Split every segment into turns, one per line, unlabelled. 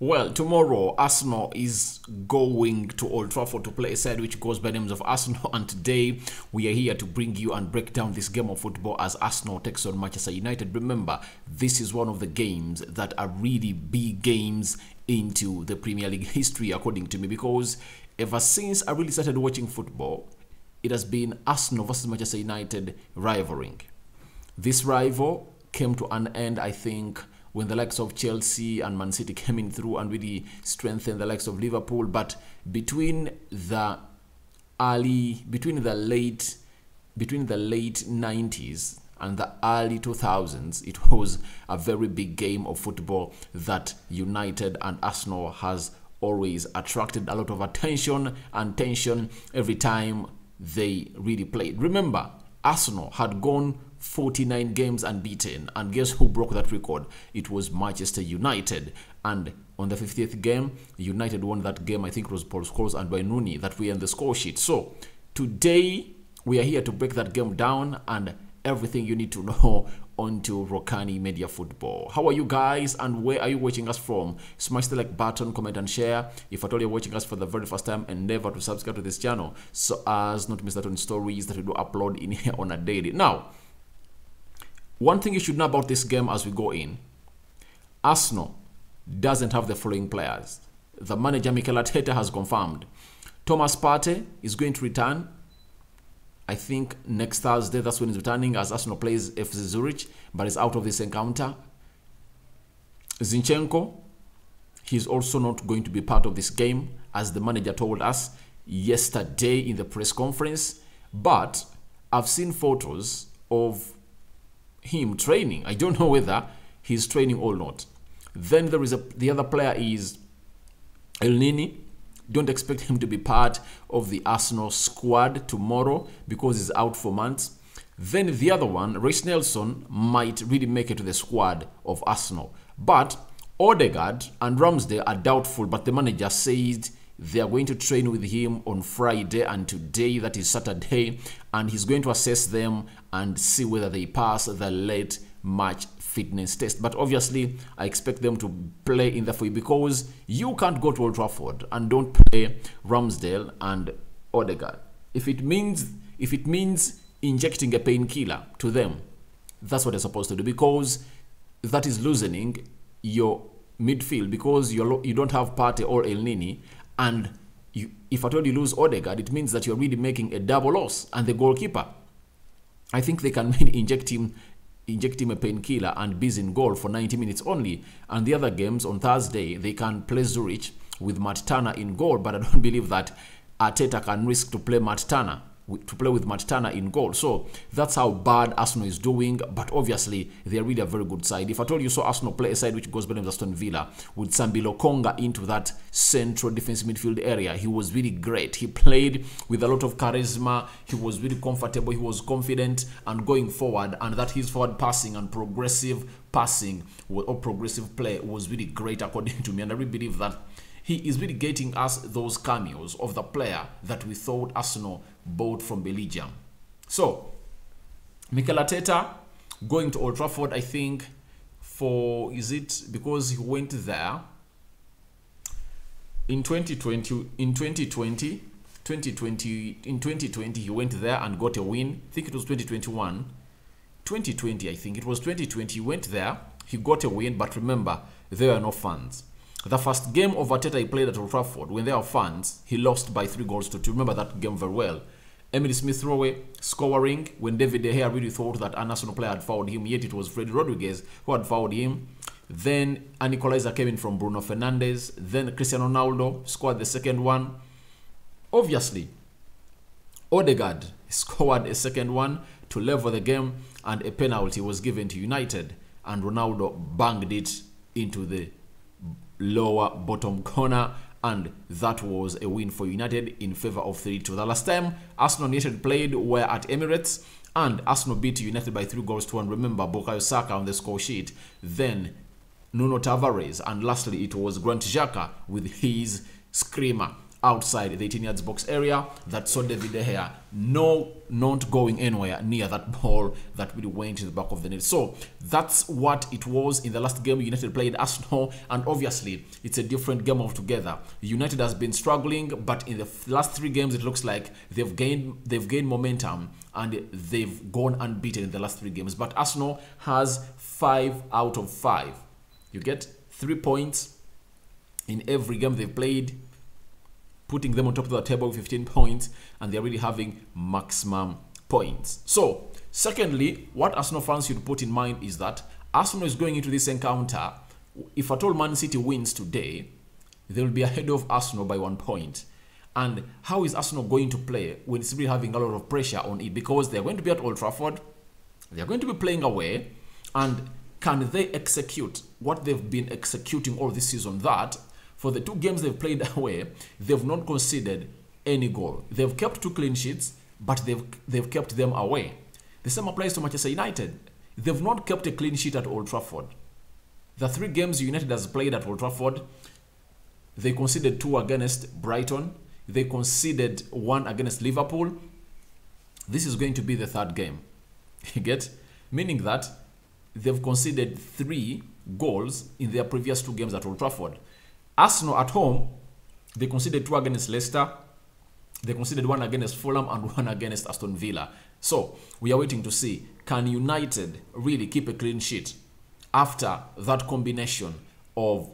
Well, tomorrow Arsenal is going to Old Trafford to play a side which goes by the names of Arsenal, and today we are here to bring you and break down this game of football as Arsenal takes on Manchester United. Remember, this is one of the games that are really big games into the Premier League history, according to me, because ever since I really started watching football, it has been Arsenal versus Manchester United rivaling. This rival came to an end, I think, when the likes of Chelsea and Man City came in through and really strengthened the likes of Liverpool. But between the late 90s and the early 2000s, it was a very big game of football that United and Arsenal has always attracted a lot of attention and tension every time they really played. Remember, Arsenal had gone 49 games unbeaten, and guess who broke that record? It was Manchester United. And on the 50th game, United won that game. I think it was Paul Scholes and Wayne Rooney that were in the score sheet. So today we are here to break that game down and everything you need to know onto Rokani Media Football. How are you guys, and where are you watching us from? Smash the like button, comment and share. If at all you're watching us for the very first time, endeavor to subscribe to this channel so as not to miss out on stories that we do upload in here on a daily. Now, one thing you should know about this game as we go in: Arsenal doesn't have the following players. The manager Mikel Arteta has confirmed Thomas Partey is going to return. I think next Thursday, that's when he's returning, as Arsenal plays FC Zurich, but is out of this encounter. Zinchenko, he's also not going to be part of this game, as the manager told us yesterday in the press conference. But I've seen photos of him training. I don't know whether he's training or not. Then there is the other player is El Nini. Don't expect him to be part of the Arsenal squad tomorrow because he's out for months. Then the other one, Reiss Nelson, might really make it to the squad of Arsenal. But Odegaard and Ramsdale are doubtful, but the manager said they are going to train with him on Friday and today, that is Saturday, and he's going to assess them and see whether they pass the late match fitness test. But obviously, I expect them to play in the field because you can't go to Old Trafford and don't play Ramsdale and Odegaard. If it means injecting a painkiller to them, that's what they're supposed to do, because that is loosening your midfield, because you don't have Partey or El Nini, and if at all you lose Odegaard, it means that you're really making a double loss. And the goalkeeper, I think they can maybe inject him a painkiller and be in goal for 90 minutes only. And the other games on Thursday, they can play Zurich with Matt Turner in goal, but I don't believe that Arteta can risk to play with Matt Turner in goal. So that's how bad Arsenal is doing. But obviously, they're really a very good side. If I told you saw Arsenal play a side which goes by the name of Aston Villa with Sambi Lokonga into that central defensive midfield area, he was really great. He played with a lot of charisma. He was really comfortable. He was confident and going forward. And that his forward passing and progressive passing or progressive play was really great, according to me. And I really believe that he is really getting us those cameos of the player that we thought Arsenal bought from Belgium. So, Mikel Arteta going to Old Trafford, I think, is it because he went there in 2020, in 2020 he went there and got a win. I think it was 2021. 2020, I think it was 2020. He went there, he got a win, but remember, there were no fans. The first game of Arteta he played at Old Trafford, when there were fans, he lost by 3-2. Remember that game very well. Emily Smith-Rowe scoring when David De Gea really thought that an Arsenal player had fouled him, yet it was Freddy Rodriguez who had fouled him. Then an equalizer came in from Bruno Fernandes. Then Cristiano Ronaldo scored the second one. Obviously, Odegaard scored a second one to level the game, and a penalty was given to United, and Ronaldo banged it into the lower bottom corner, and that was a win for United in favor of 3-2. The last time Arsenal and United played were at Emirates, and Arsenal beat United by 3-1. Remember, Bukayo Saka on the score sheet, then Nuno Tavares, and lastly it was Granit Xhaka with his screamer outside the 18 yards box area that saw David De Gea not going anywhere near that ball that really went to the back of the net. So that's what it was in the last game United played Arsenal, and obviously it's a different game altogether. United has been struggling, but in the last 3 games it looks like they've gained momentum and they've gone unbeaten in the last 3 games. But Arsenal has 5 out of 5. You get 3 points in every game they've played, putting them on top of the table with 15 points, and they're really having maximum points. So, secondly, what Arsenal fans should put in mind is that Arsenal is going into this encounter. If at all Man City wins today, they will be ahead of Arsenal by 1 point. And how is Arsenal going to play when it's really having a lot of pressure on it? Because they're going to be at Old Trafford, they're going to be playing away, and can they execute what they've been executing all this season? That for the 2 games they've played away, they've not conceded any goal. They've kept 2 clean sheets, but they've kept them away. The same applies to Manchester United. They've not kept a clean sheet at Old Trafford. The 3 games United has played at Old Trafford, they conceded 2 against Brighton. They conceded 1 against Liverpool. This is going to be the 3rd game. You get? Meaning that they've conceded 3 goals in their previous 2 games at Old Trafford. Arsenal at home, they conceded 2 against Leicester. They conceded 1 against Fulham and 1 against Aston Villa. So, we are waiting to see, can United really keep a clean sheet after that combination of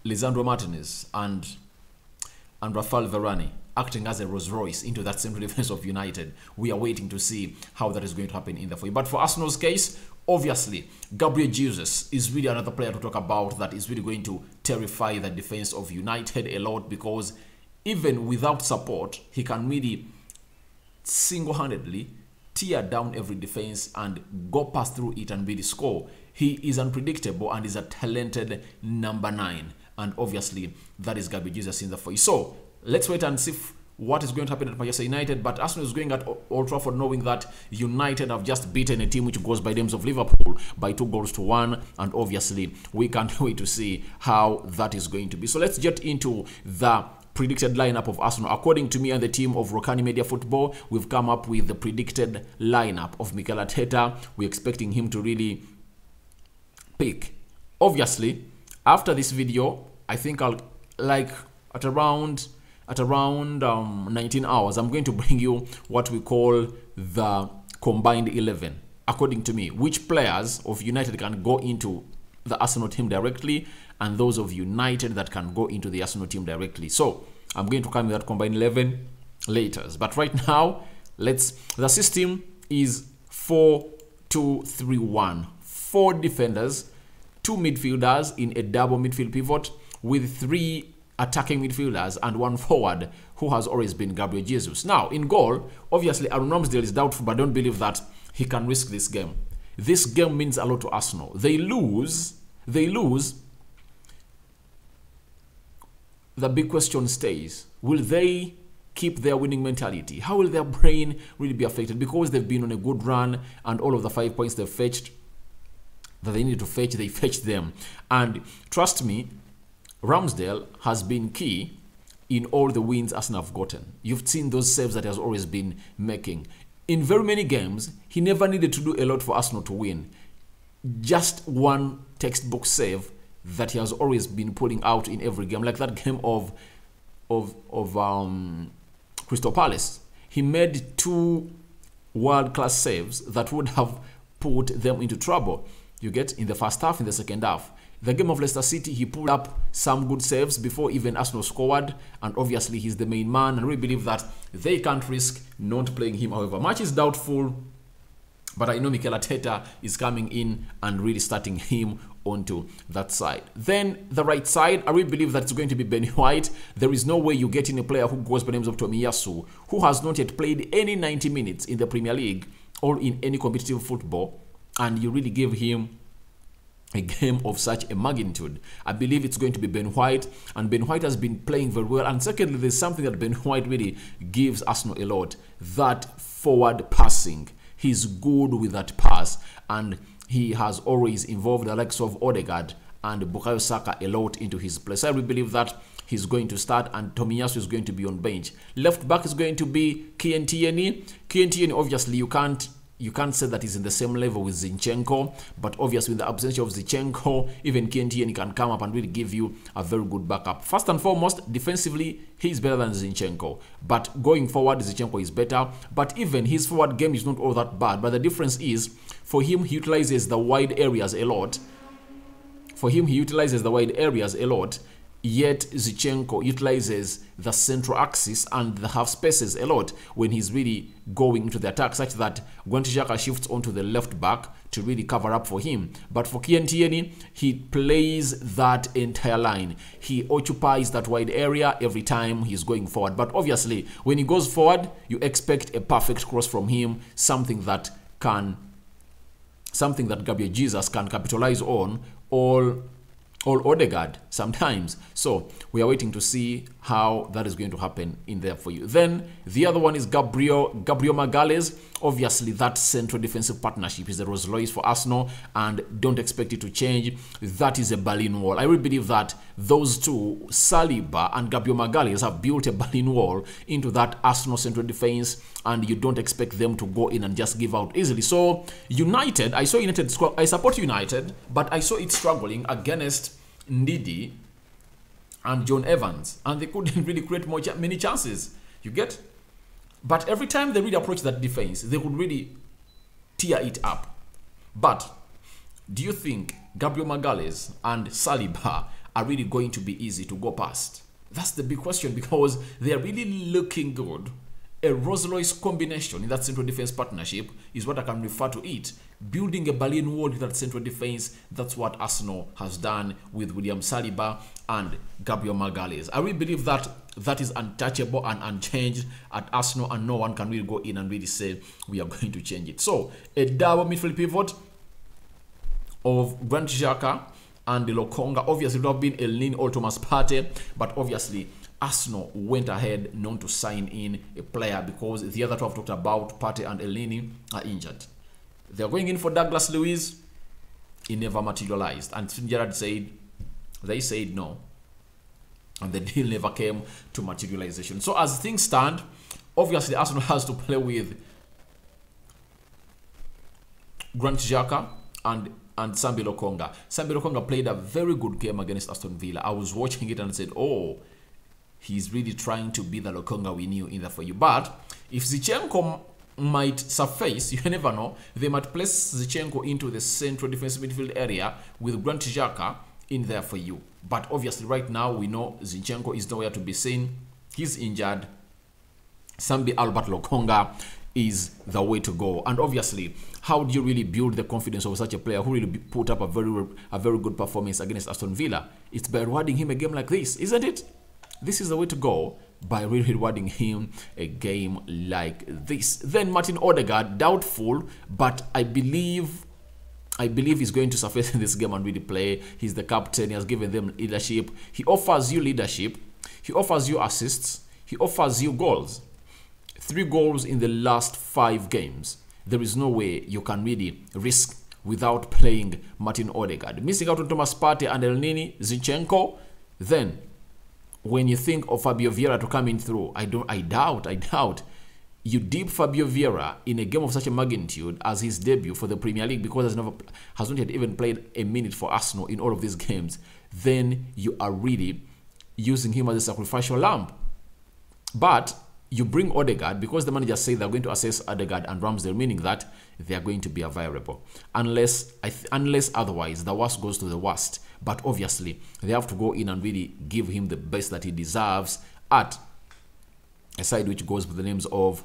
Lisandro Martinez and Rafael Varane acting as a Rolls Royce into that central defense of United? We are waiting to see how that is going to happen in the foyer. But for Arsenal's case, obviously, Gabriel Jesus is really another player to talk about that is really going to terrify the defense of United a lot, because even without support, he can really single-handedly tear down every defense and go past through it and really score. He is unpredictable and is a talented number 9. And obviously, that is Gabriel Jesus in the foyer. So, let's wait and see what is going to happen at Manchester United. But Arsenal is going at Old Trafford knowing that United have just beaten a team which goes by the names of Liverpool by 2-1. And obviously, we can't wait to see how that is going to be. So let's get into the predicted lineup of Arsenal. According to me and the team of Rokani Media Football, we've come up with the predicted lineup of Mikel Arteta. We're expecting him to really pick. Obviously, after this video, I think I'll at around 19 hours, I'm going to bring you what we call the combined 11. According to me, which players of United can go into the Arsenal team directly, and those of United that can go into the Arsenal team directly. So I'm going to come with that combined 11 later. But right now, the system is 4-2-3-1. 4 defenders, 2 midfielders in a double midfield pivot with 3 attacking midfielders and 1 forward who has always been Gabriel Jesus. Now, in goal, obviously Aaron Ramsdale is doubtful, but I don't believe that he can risk this game. This game means a lot to Arsenal. They lose. The big question stays. Will they keep their winning mentality? How will their brain really be affected? Because they've been on a good run and all of the 5 points they've fetched that they need to fetch, they fetched them. And trust me, Ramsdale has been key in all the wins Arsenal have gotten. You've seen those saves that he has always been making. In very many games, he never needed to do a lot for Arsenal to win. Just 1 textbook save that he has always been putting out in every game, like that game of Crystal Palace. He made 2 world-class saves that would have put them into trouble. You get, in the first half, in the second half. The game of Leicester City, he pulled up some good saves before even Arsenal scored, and obviously he's the main man, and we believe that they can't risk not playing him. However, much is doubtful, but I know Mikel Arteta is coming in and really starting him onto that side. Then the right side, I really believe that it's going to be Ben White. There is no way you get in a player who goes by the names of Tomiyasu, who has not yet played any 90 minutes in the Premier League or in any competitive football, and you really give him a game of such a magnitude. I believe it's going to be Ben White, and Ben White has been playing very well. And secondly, there's something that Ben White really gives Arsenal a lot, that forward passing. He's good with that pass, and he has always involved the likes of Odegaard and Bukayo Saka a lot into his place. I really believe that he's going to start and Tomiyasu is going to be on bench. Left back is going to be Kieran Tierney. Kieran Tierney, obviously, you can't say that he's in the same level with Zinchenko, but obviously with the absence of Zinchenko, even Kieran Tierney can come up and really give you a very good backup. First and foremost, defensively, he's better than Zinchenko, but going forward, Zinchenko is better. But even his forward game is not all that bad, but the difference is, for him, he utilizes the wide areas a lot. Yet Zinchenko utilizes the central axis and the half spaces a lot when he's really going into the attack, such that Granit Xhaka shifts onto the left back to really cover up for him. But for Kieran Tierney, he plays that entire line. He occupies that wide area every time he's going forward. But obviously, when he goes forward, you expect a perfect cross from him, something that Gabriel Jesus can capitalize on, or Odegaard sometimes. So we are waiting to see how that is going to happen in there for you. Then the other one is Gabriel Magalhaes. Obviously, that central defensive partnership is the Rolls Royce for Arsenal, and don't expect it to change. That is a Berlin Wall. I really believe that those two, Saliba and Gabriel Magalhaes, have built a Berlin Wall into that Arsenal central defense, and you don't expect them to go in and just give out easily. So United, I support United, but I saw it struggling against Ndidi and John Evans, and they couldn't really create many chances. You get? But every time they really approach that defense, they would really tear it up. But do you think Gabriel Magalhaes and Saliba are really going to be easy to go past? That's the big question, because they are really looking good. A Rolls-Royce combination in that central defense partnership is what I can refer to it. Building a Berlin Wall in that central defense, that's what Arsenal has done with William Saliba and Gabriel Magalhaes. I really believe that that is untouchable and unchanged at Arsenal, and no one can really go in and really say we are going to change it. So a double midfield pivot of Granit Xhaka and Lokonga. Obviously, it would have been Elneny or Thomas Partey, but obviously Arsenal went ahead not to sign in a player because the other two I've talked about, Partey and Elneny, are injured. They're going in for Douglas Luiz. It never materialized. And Gerrard said, they said no. And the deal never came to materialization. So as things stand, obviously Arsenal has to play with Granit Xhaka and Sambi Lokonga. Sambi Lokonga played a very good game against Aston Villa. I was watching it and said, oh, he's really trying to be the Lokonga we knew in there for you. But if Zinchenko might surface, you never know, they might place Zinchenko into the central defensive midfield area with Granit Xhaka in there for you. But obviously right now we know Zinchenko is nowhere to be seen. He's injured. Sambi Albert Lokonga is the way to go. And obviously, how do you really build the confidence of such a player who really put up a very good performance against Aston Villa? It's by rewarding him a game like this, isn't it? This is the way to go, by really rewarding him a game like this. Then Martin Odegaard, doubtful, but I believe he's going to surface in this game and really play. He's the captain. He has given them leadership. He offers you leadership. He offers you assists. He offers you goals. 3 goals in the last 5 games. There is no way you can really risk without playing Martin Odegaard. Missing out on Thomas Partey and Elneny, Zinchenko. Then, when you think of Fabio Vieira to come in through, I doubt. You dip Fabio Vieira in a game of such a magnitude as his debut for the Premier League, because has not yet even played a minute for Arsenal in all of these games. Then you are really using him as a sacrificial lamb. But you bring Odegaard because the manager said they're going to assess Odegaard and Ramsdale, meaning that they are going to be a variable. Unless otherwise, the worst goes to the worst. But obviously, they have to go in and really give him the best that he deserves at a side which goes with the names of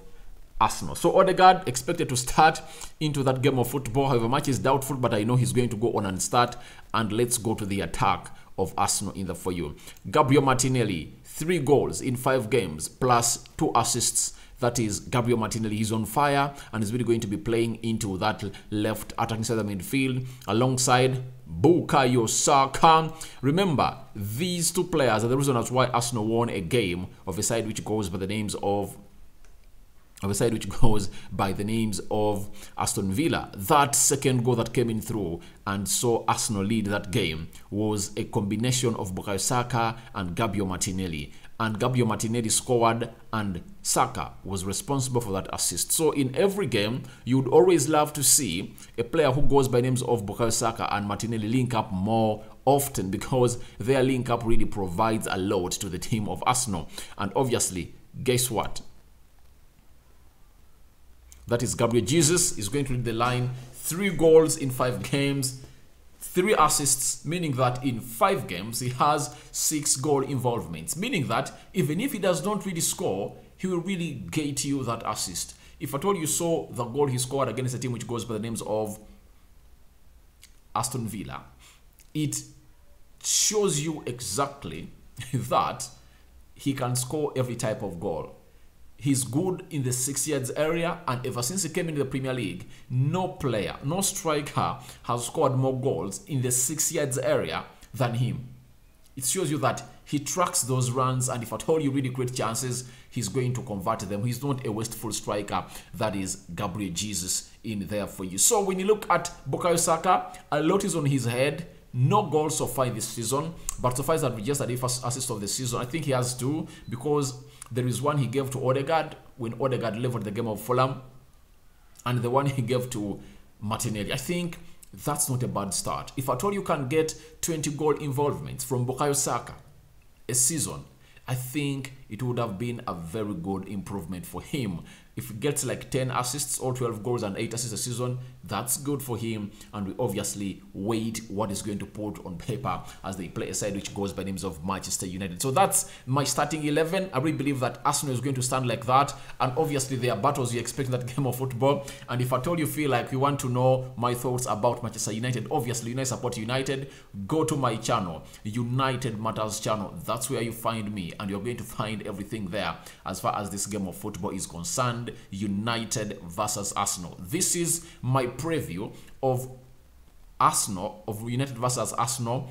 Arsenal. So Odegaard expected to start into that game of football. However, match is doubtful, but I know he's going to go on and start. And let's go to the attack of Arsenal in the for you. Gabriel Martinelli, 3 goals in 5 games plus 2 assists. That is Gabriel Martinelli. He's on fire and is really going to be playing into that left attacking side of the midfield alongside Bukayo Saka. Remember, these 2 players are the reason that's why Arsenal won a game of a side which goes by the names of of a side which goes by the names of Aston Villa. That second goal that came in through and saw Arsenal lead that game was a combination of Bukayo Saka and Gabriel Martinelli. And Gabriel Martinelli scored and Saka was responsible for that assist. So in every game, you would always love to see a player who goes by names of Bukayo Saka and Martinelli link up more often, because their link up really provides a lot to the team of Arsenal. And obviously, guess what? That is Gabriel Jesus is going to lead the line. 3 goals in 5 games, 3 assists, meaning that in 5 games he has 6 goal involvements, meaning that even if he does not really score, he will really get you that assist. If at all you saw the goal he scored against a team which goes by the names of Aston Villa, it shows you exactly that he can score every type of goal. He's good in the 6 yards area, and ever since he came into the Premier League, no player, no striker has scored more goals in the 6 yards area than him. It shows you that he tracks those runs, and if at all you really create chances, he's going to convert them. He's not a wasteful striker. That is Gabriel Jesus in there for you. So when you look at Bukayo Saka, a lot is on his head. No goals so far this season, but so far that we just had the first assist of the season. I think he has 2, because there is one he gave to Odegaard when Odegaard leveled the game of Fulham, and the one he gave to Martinelli. I think that's not a bad start. If at all you can get 20 goal involvements from Bukayo Saka a season, I think it would have been a very good improvement for him. If he gets like 10 assists or 12 goals and 8 assists a season, that's good for him. And we obviously wait what is going to put on paper as they play a side which goes by names of Manchester United. So that's my starting 11. I really believe that Arsenal is going to stand like that. And obviously there are battles you expect in that game of football. And if at all you feel like you want to know my thoughts about Manchester United, obviously United support United, go to my channel, United Matters channel. That's where you find me, and you're going to find everything there as far as this game of football is concerned. United versus Arsenal. This is my preview of Arsenal, of United versus Arsenal,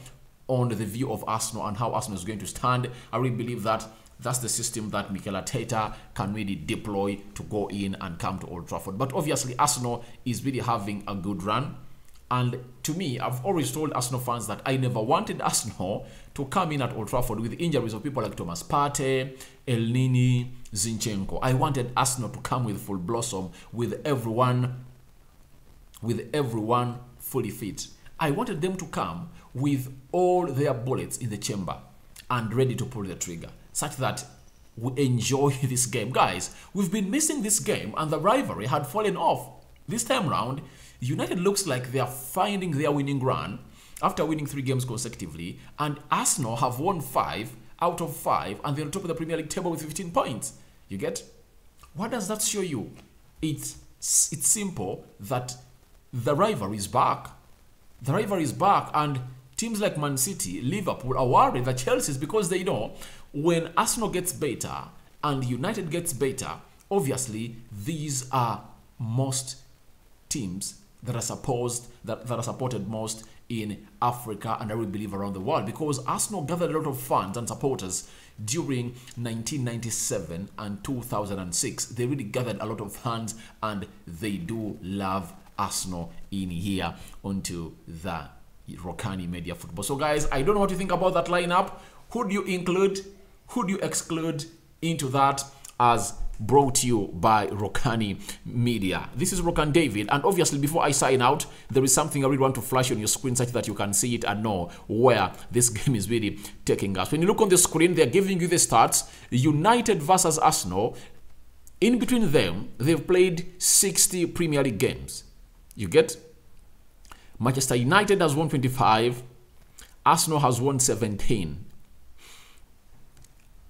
on the view of Arsenal and how Arsenal is going to stand. I really believe that that's the system that Mikel Arteta can really deploy to go in and come to Old Trafford. But obviously Arsenal is really having a good run. And to me, I've always told Arsenal fans that I never wanted Arsenal to come in at Old Trafford with injuries of people like Thomas Partey, El Nini, Zinchenko. I wanted Arsenal to come with full blossom, with everyone fully fit. I wanted them to come with all their bullets in the chamber and ready to pull the trigger, such that we enjoy this game. Guys, we've been missing this game, and the rivalry had fallen off. This time round, United looks like they are finding their winning run after winning 3 games consecutively, and Arsenal have won 5 out of 5, and they're on top of the Premier League table with 15 points. You get? What does that show you? It's simple that the rivalry is back. The rivalry is back, and teams like Man City, Liverpool are worried that Chelsea is, because they know when Arsenal gets better and United gets better, obviously these are most teams that are supported most in Africa, and I really believe around the world, because Arsenal gathered a lot of fans and supporters during 1997 and 2006. They really gathered a lot of fans, and they do love Arsenal in here onto the Rokani Media Football. So guys, I don't know what you think about that lineup. Who do you include? Who do you exclude into that? As brought to you by Rokani Media. This is Rokani David, and obviously before I sign out, there is something I really want to flash on your screen such that you can see it and know where this game is really taking us. When you look on the screen, they're giving you the stats. United versus Arsenal. In between them, they've played 60 Premier League games. You get? Manchester United has won 25. Arsenal has won 17.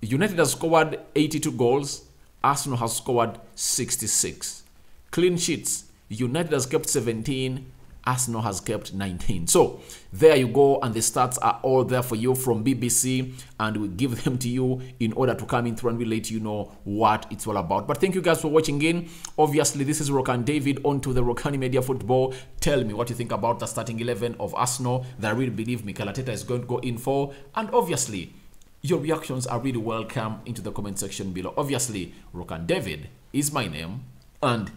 United has scored 82 goals. Arsenal has scored 66. Clean sheets. United has kept 17. Arsenal has kept 19. So there you go, and the stats are all there for you from BBC, and we give them to you in order to come in through and we let you know what it's all about. But thank you guys for watching in. Obviously, this is Rokani David onto the Rokani Media Football. Tell me what you think about the starting 11 of Arsenal that I really believe Mikel Arteta is going to go in for, and obviously your reactions are really welcome into the comment section below. Obviously, Rokani David is my name, and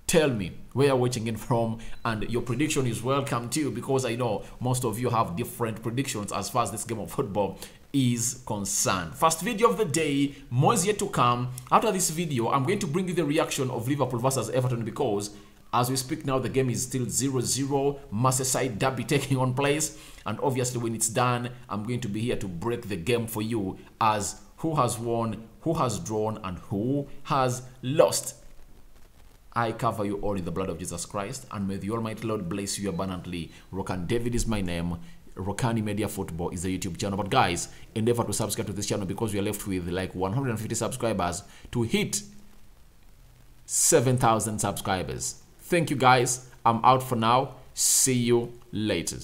tell me where you're watching in from, and your prediction is welcome too, because I know most of you have different predictions as far as this game of football is concerned. First video of the day, more is yet to come. After this video, I'm going to bring you the reaction of Liverpool versus Everton, because as we speak now, the game is still 0-0, Merseyside derby taking on place, and obviously when it's done, I'm going to be here to break the game for you as who has won, who has drawn, and who has lost. I cover you all in the blood of Jesus Christ, and may the Almighty Lord bless you abundantly. Rokani David is my name. Rokani Media Football is the YouTube channel. But guys, endeavor to subscribe to this channel, because we are left with like 150 subscribers to hit 7,000 subscribers. Thank you guys. I'm out for now. See you later.